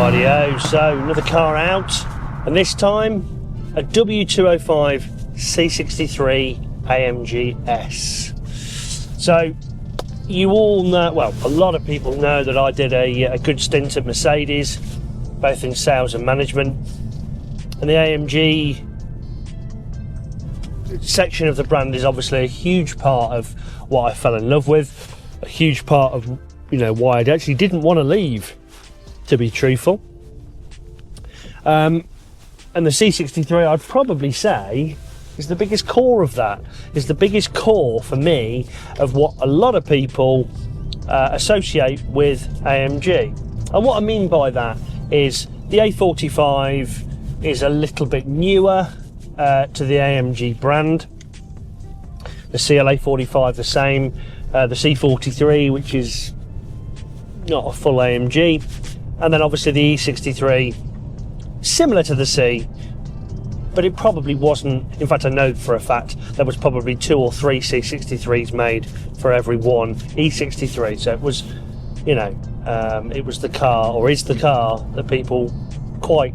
Rightio, so another car out, and this time a W205 C63 AMG S. So you all know, well, a lot of people know that I did a good stint at Mercedes, both in sales and management, and the AMG section of the brand is obviously a huge part of what I fell in love with, a huge part of, you know, why I actually didn't want to leave, to be truthful. And the C63, I'd probably say, is the biggest core of that, is the biggest core for me of what a lot of people associate with AMG. And what I mean by that is the A45 is a little bit newer to the AMG brand, the CLA45 the same, the C43, which is not a full AMG, and then obviously the E63, similar to the C, but it probably wasn't. In fact, I know for a fact there was probably 2 or 3 C63s made for every one E63, so it was, you know, it was the car, or is the car, that people quite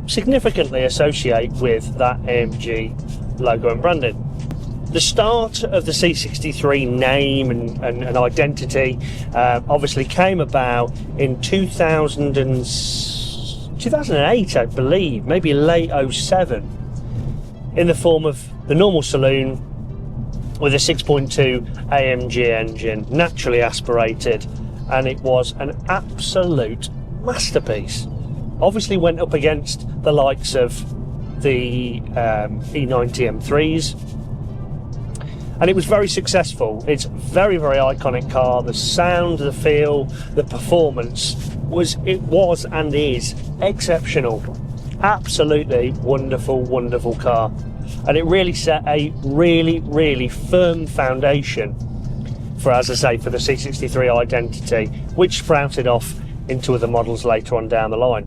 significantly associate with that AMG logo and branding. The start of the C63 name and identity obviously came about in 2008, I believe, maybe late 07, in the form of the normal saloon with a 6.2 AMG engine, naturally aspirated, and it was an absolute masterpiece. Obviously went up against the likes of the E90 M3s, and it was very successful. It's a very, very iconic car. The sound, the feel, the performance was and is exceptional. Absolutely wonderful, wonderful car. And it really set a really, really firm foundation for, as I say, for the C63 identity, which sprouted off into other models later on down the line.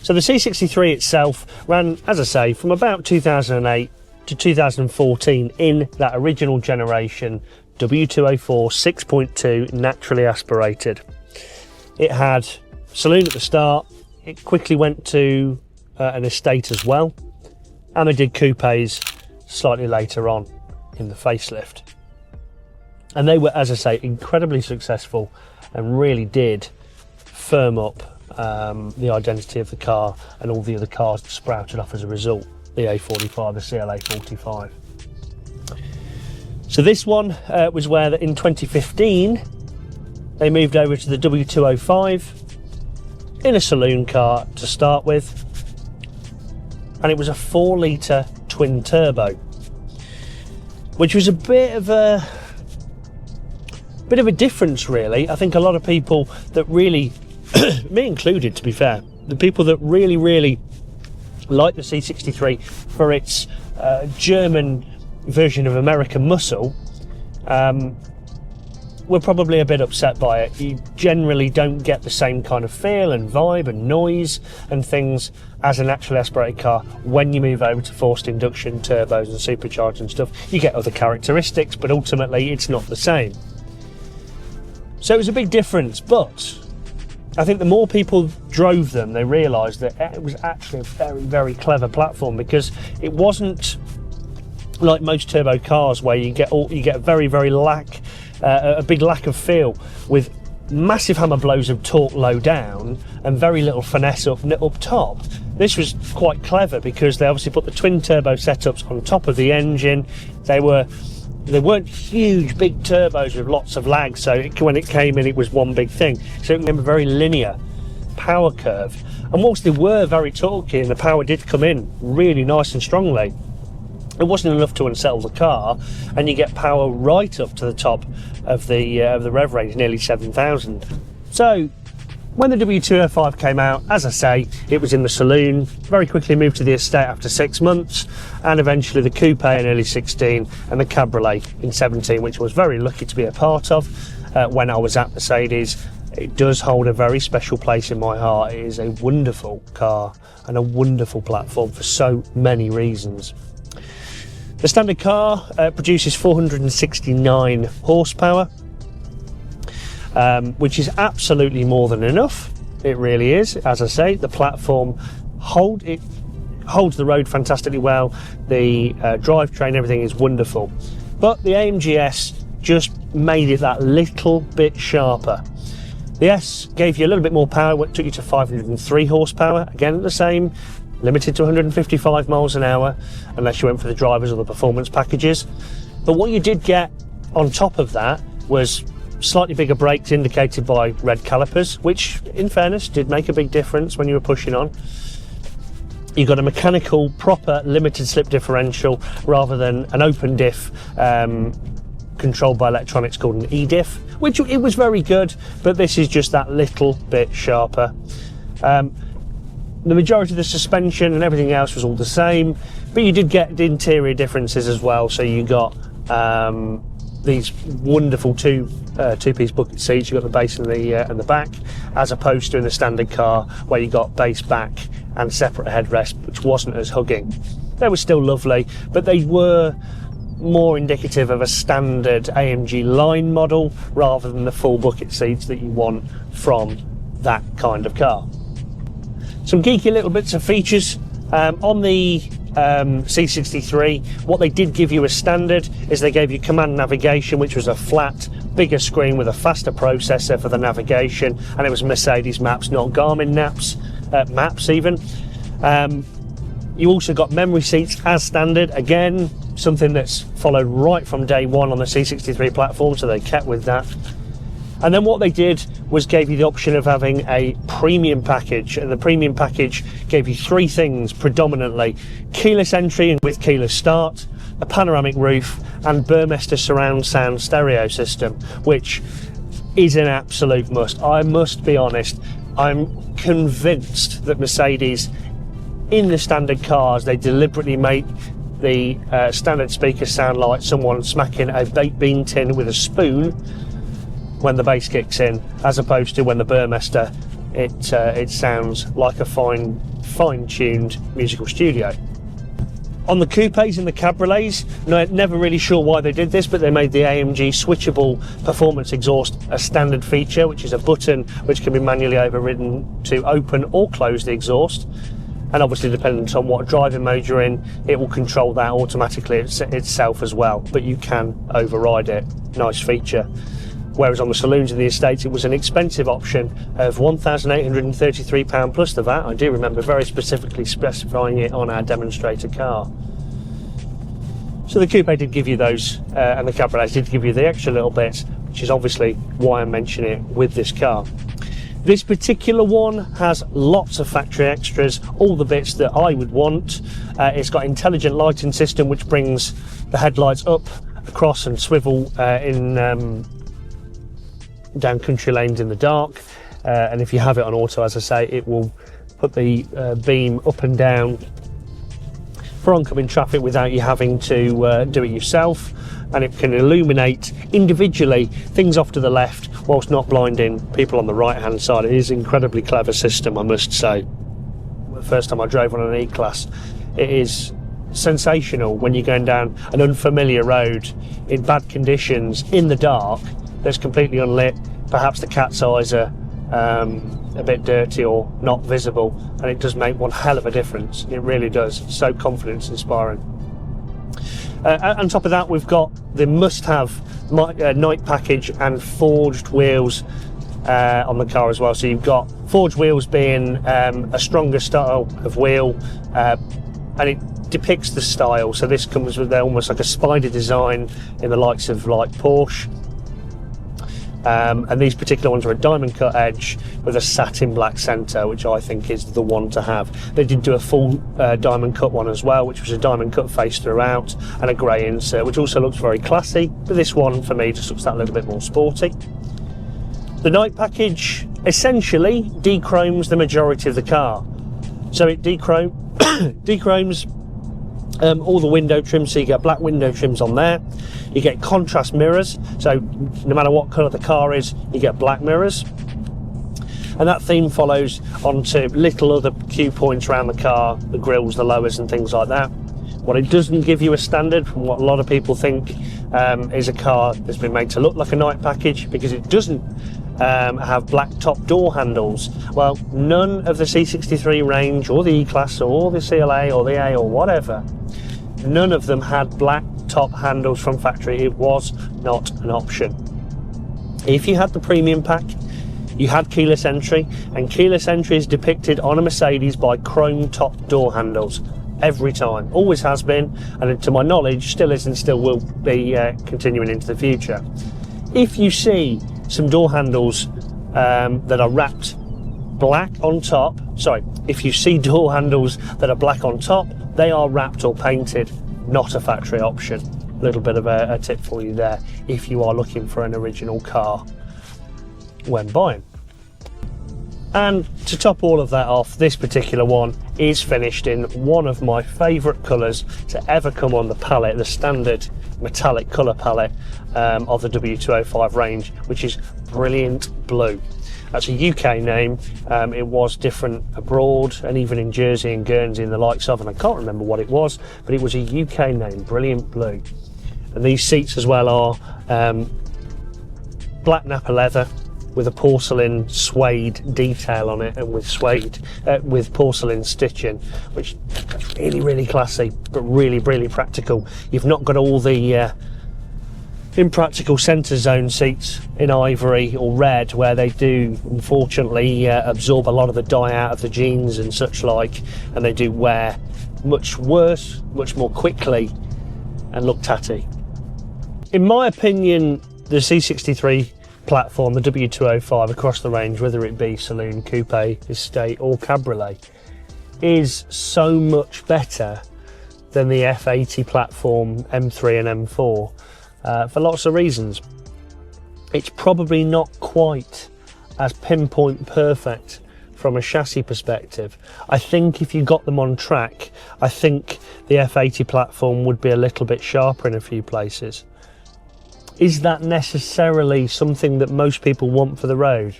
So the C63 itself ran, as I say, from about 2008 to 2014 in that original generation W204 6.2 naturally aspirated. It had saloon at the start. It quickly went to an estate as well, and they did coupes slightly later on in the facelift, and they were, as I say, incredibly successful and really did firm up the identity of the car and all the other cars that sprouted off as a result. The A45, the CLA45. So this one was where in 2015 they moved over to the W205 in a saloon car to start with, and it was a 4-litre twin turbo, which was a bit of a difference, really. I think a lot of people that really, me included, to be fair, the people that really like the C63 for its German version of American muscle, we're probably a bit upset by it. You generally don't get the same kind of feel and vibe and noise and things as a naturally aspirated car when you move over to forced induction turbos and supercharged and stuff. You get other characteristics, but ultimately it's not the same. So it was a big difference, but I think the more people drove them, they realised that it was actually a very, very clever platform, because it wasn't like most turbo cars where you get a very, very a big lack of feel, with massive hammer blows of torque low down and very little finesse up top. This was quite clever because they obviously put the twin turbo setups on top of the engine. They weren't huge big turbos with lots of lag, so when it came in it was one big thing, so it became a very linear power curve. And whilst they were very torquey and the power did come in really nice and strongly, it wasn't enough to unsettle the car, and you get power right up to the top of the rev range, nearly 7,000. So when the W205 came out, as I say, it was in the saloon, very quickly moved to the estate after 6 months, and eventually the coupe in early 16 and the cabriolet in 17, which I was very lucky to be a part of when I was at Mercedes. It does hold a very special place in my heart. It is a wonderful car and a wonderful platform for so many reasons. The standard car produces 469 horsepower, which is absolutely more than enough It really is. As I say, the platform holds the road fantastically well. The drivetrain, everything is wonderful. But the AMG S just made it that little bit sharper. The S gave you a little bit more power, it took you to 503 horsepower. Again, the same, limited to 155 miles an hour, unless you went for the drivers or the performance packages. But what you did get on top of that was slightly bigger brakes indicated by red calipers, which in fairness did make a big difference when you were pushing on. You got a mechanical, proper limited slip differential rather than an open diff controlled by electronics called an e-diff, which it was very good, but this is just that little bit sharper. The majority of the suspension and everything else was all the same, but you did get the interior differences as well. So you got these wonderful two-piece bucket seats. You got the base and the back, as opposed to in the standard car where you got base, back and separate headrest, which wasn't as hugging. They were still lovely, but they were more indicative of a standard AMG line model rather than the full bucket seats that you want from that kind of car. Some geeky little bits of features on the C63. What they did give you as standard is they gave you command navigation, which was a flat, bigger screen with a faster processor for the navigation, and it was Mercedes maps, not Garmin maps even. You also got memory seats as standard, again something that's followed right from day one on the C63 platform, so they kept with that. And then what they did was gave you the option of having a premium package, and the premium package gave you three things predominantly: keyless entry with keyless start, a panoramic roof, and Burmester surround sound stereo system, which is an absolute must. I must be honest, I'm convinced that Mercedes, in the standard cars, they deliberately make the standard speakers sound like someone smacking a baked bean tin with a spoon when the bass kicks in, as opposed to when the Burmester, it sounds like a fine-tuned musical studio. On the coupes and the cabriolets, never really sure why they did this, but they made the AMG switchable performance exhaust a standard feature, which is a button which can be manually overridden to open or close the exhaust. And obviously, depending on what driving mode you're in, it will control that automatically itself as well, but you can override it. Nice feature. Whereas on the saloons in the estates, it was an expensive option of £1,833 plus the VAT. I do remember very specifically specifying it on our demonstrator car. So the coupe did give you those, and the cabriolets did give you the extra little bits, which is obviously why I'm mentioning it with this car. This particular one has lots of factory extras, all the bits that I would want. It's got intelligent lighting system, which brings the headlights up, across and swivel down country lanes in the dark, and if you have it on auto, as I say, it will put the beam up and down for oncoming traffic without you having to do it yourself, and it can illuminate individually things off to the left whilst not blinding people on the right hand side. It is an incredibly clever system, I must say. The first time I drove on an E-Class, it is sensational when you're going down an unfamiliar road in bad conditions in the dark that's completely unlit. Perhaps the cat's eyes are a bit dirty or not visible, and it does make one hell of a difference. It really does. It's so confidence inspiring. On top of that, we've got the must-have night package and forged wheels on the car as well. So you've got forged wheels being a stronger style of wheel, and it depicts the style. So this comes with almost like a spider design in the likes of like Porsche. And these particular ones are a diamond cut edge with a satin black centre, which I think is the one to have. They did do a full diamond cut one as well, which was a diamond cut face throughout and a grey insert, which also looks very classy, but this one for me just looks that little bit more sporty. The night package essentially dechromes the majority of the car. So it dechromes all the window trims, so you get black window trims on there. You get contrast mirrors, so no matter what colour the car is, you get black mirrors. And that theme follows onto little other cue points around the car, the grills, the lowers and things like that. What it doesn't give you a standard, from what a lot of people think is a car that's been made to look like a night package, because it doesn't have black top door handles. Well, none of the C63 range or the E-Class or the CLA or the A or whatever, none of them had black top handles from factory. It was not an option. If you had the premium pack, you had keyless entry, and keyless entry is depicted on a Mercedes by chrome top door handles every time. Always has been, and to my knowledge still is and still will be continuing into the future. If you see some door handles that are wrapped black on top, if you see door handles that are black on top, they are wrapped or painted, not a factory option. A little bit of a tip for you there if you are looking for an original car when buying. And to top all of that off, this particular one is finished in one of my favourite colours to ever come on the palette, the standard metallic colour palette of the W205 range, which is brilliant blue. That's a UK name. It was different abroad and even in Jersey and Guernsey and the likes of, and I can't remember what it was, but it was a UK name, brilliant blue. And these seats as well are black Napa leather with a porcelain suede detail on it, and with porcelain stitching, which is really classy, but really practical. You've not got all the impractical centre zone seats in ivory or red, where they do unfortunately absorb a lot of the dye out of the jeans and such like, and they do wear much worse, much more quickly, and look tatty. In my opinion, the C63 platform, the W205 across the range, whether it be saloon, coupe, estate or cabriolet, is so much better than the F80 platform M3 and M4 for lots of reasons. It's probably not quite as pinpoint perfect from a chassis perspective. I think if you got them on track, I think the F80 platform would be a little bit sharper in a few places. Is that necessarily something that most people want for the road?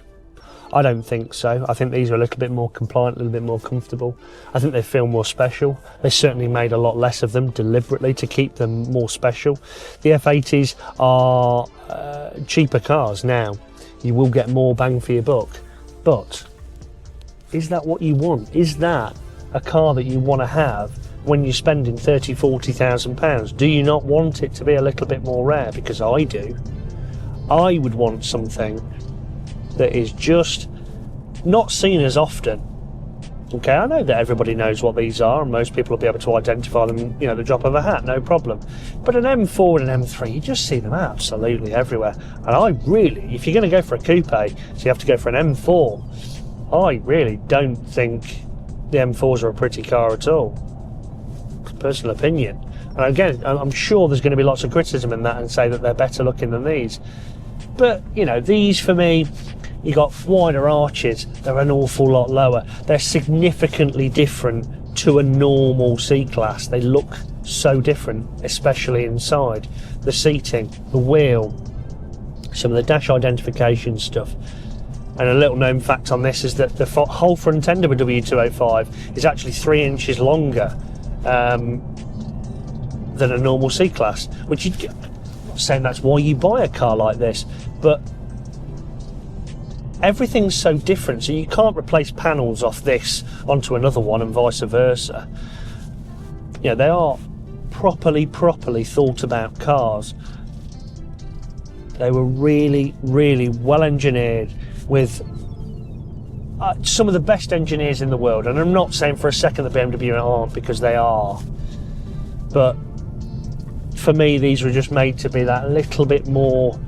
I don't think so. I think these are a little bit more compliant, a little bit more comfortable. I think they feel more special. They certainly made a lot less of them deliberately to keep them more special. The F80s are cheaper cars now. You will get more bang for your buck. But is that what you want? Is that a car that you want to have when you're spending £30,000-40,000? Do you not want it to be a little bit more rare? Because I do. I would want something that is just not seen as often. Okay, I know that everybody knows what these are, and most people will be able to identify them, you know, the drop of a hat, no problem. But an M4 and an M3, you just see them absolutely everywhere. And I really, if you're going to go for a coupe, so you have to go for an M4, I really don't think the M4s are a pretty car at all. Personal opinion. And again, I'm sure there's going to be lots of criticism in that and say that they're better looking than these. But, you know, these for me, you got wider arches, they're an awful lot lower. They're significantly different to a normal C-Class. They look so different, especially inside. The seating, the wheel, some of the dash identification stuff. And a little known fact on this is that the whole front end of a W205 is actually 3 inches longer than a normal C-Class, which I'm not saying that's why you buy a car like this, but everything's so different, so you can't replace panels off this onto another one and vice versa. You know, they are properly thought about cars. They were really well engineered with some of the best engineers in the world, and I'm not saying for a second that BMW aren't, because they are, but for me these were just made to be that little bit more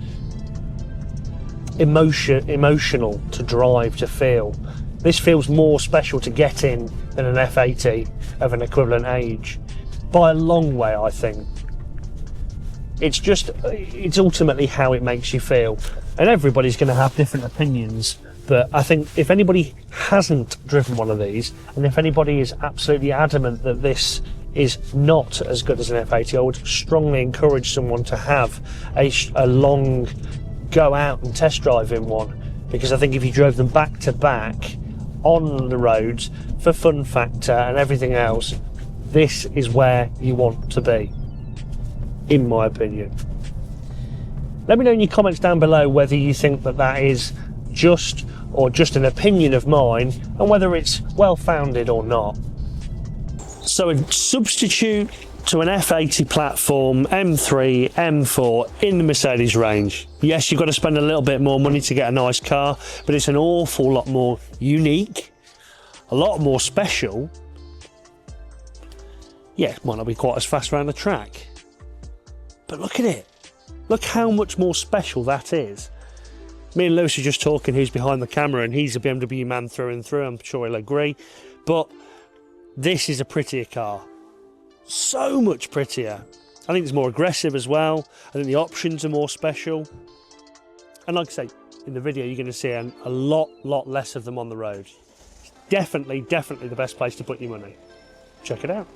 emotional to drive, to feel. This feels more special to get in than an F80 of an equivalent age by a long way. I think it's ultimately how it makes you feel, and everybody's going to have different opinions. But I think if anybody hasn't driven one of these, and if anybody is absolutely adamant that this is not as good as an F80, I would strongly encourage someone to have a long go out and test drive in one, because I think if you drove them back to back on the roads for fun factor and everything else, this is where you want to be, in my opinion. Let me know in your comments down below whether you think that that is just or just an opinion of mine, and whether it's well founded or not. So a substitute to an F80 platform, M3, M4 in the Mercedes range. Yes, you've got to spend a little bit more money to get a nice car, but it's an awful lot more unique, a lot more special. Yeah, it might not be quite as fast around the track, but look at it. Look how much more special that is. Me and Lewis are just talking, who's behind the camera, and he's a BMW man through and through, I'm sure he'll agree. But this is a prettier car. So much prettier. I think it's more aggressive as well. I think the options are more special. And like I say, in the video you're going to see a lot less of them on the road. Definitely the best place to put your money. Check it out.